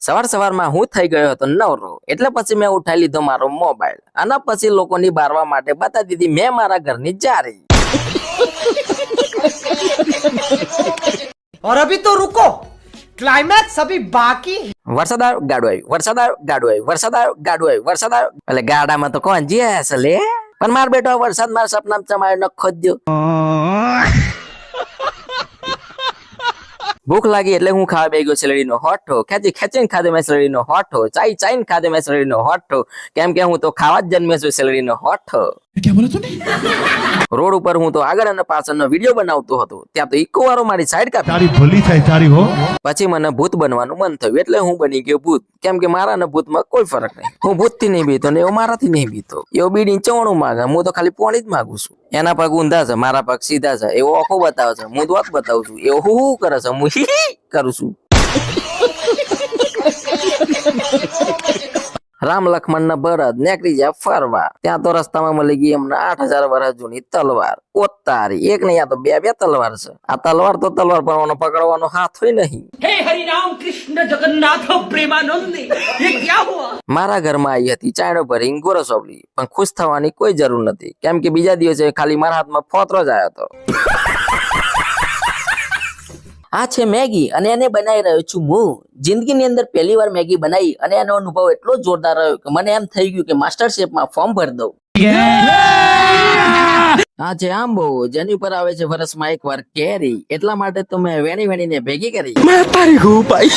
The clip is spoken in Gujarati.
સવારમાં હું થઈ ગયો હતો નવરો, એટલે પછી મેં ઉઠાઈ લીધો મારો મોબાઈલ અને પછી લોકોની બારવા માટે બતાવી દીધી મેં મારા ઘરની જારી। और अभी तो रुको, क्लाइमैक्स अभी बाकी। વરસાદ આવ્યો, ગાડું આવ્યું, વરસાદ આવ્યો, ગાડું આવ્યું, વરસાદ આવ્યો, ગાડું આવ્યું, વરસાદ આવ્યો। એટલે ગાડામાં તો કોણ જે હશે લે, પણ માર બેટો વરસાદ મારા સપનામાં ચમાયો નખો જ દો। ભૂખ લાગી એટલે હું ખાવા બેસી ગયો સેલડીનો હોઠો, ખેંચીને ખાધો મેં સેલડીનો હોઠો, ચાઈને ખાધો મેં સેલડીનો હોઠો, કેમ કે હું તો ખાવા જ જન્મ્યો છું સેલડીનો હોઠો। क्या बोला तूने? રોડ ઉપર હું તો આગળ અને પાછળનો વિડીયો બનાવતો હતો, ત્યાં તો ઇકો વાળો મારી સાઈડ કાપી। तारी भली थाय तारी हो। પછી મને ભૂત બનવાનું મન થયું એટલે હું બની ગયો ભૂત, કેમ કે મારા ને ભૂતમાં કોઈ ફરક નહીં। હું ભૂતથી નહીં બીતો ને એવો મારાથી નહીં બીતો। એવો બીડી ચોણું માંગે, હું તો ખાલી પોણી જ માંગુ છું। એના પગ ઊંધા છે, મારા પગ સીધા છે, એવો આંખો બતાવે છે, હું દોત બતાવું છું, એવો હું કરે છે, હું હી કરું છું। રામ લક્ષ્મણ ના ભરત નીકળી જાય ફરવા, ત્યાં તો રસ્તામાં મળી ગઈ એમને 8000 વર્ષ જૂની તલવાર। ઓતારી એક નહીં, આ તો બે તલવાર છે। આ તલવાર તો તલવાર પણ પકડવાનો હાથ હોય નહીં। हे हरि राम कृष्ण जगन्नाथ प्रेमानंद ये क्या हुआ? मारा घर में आई थी चायणो भरीने गोरो सोबली, पण खुश थवानी कोई जरूर नथी, केम के बीजा दिवसे खाली मारा हाथ में फोतरो ज आयो तो। आ छे मैगी अने एने बनाई रह्यो छुं હું। जिंदगी अंदर पहली बार मैगी बनाई अने एनो अनुभव एटलो जोरदार रह्यो के मने एम थई गयुं के मास्टर शेफ में फॉर्म भर दઉં। आ छे आंबो, जेनी पर आवे छे वरसमां एक वार केरी, એટલા માટે તો મેં વેણીને ભેગી કરી। मैं तारी हूँ भाई।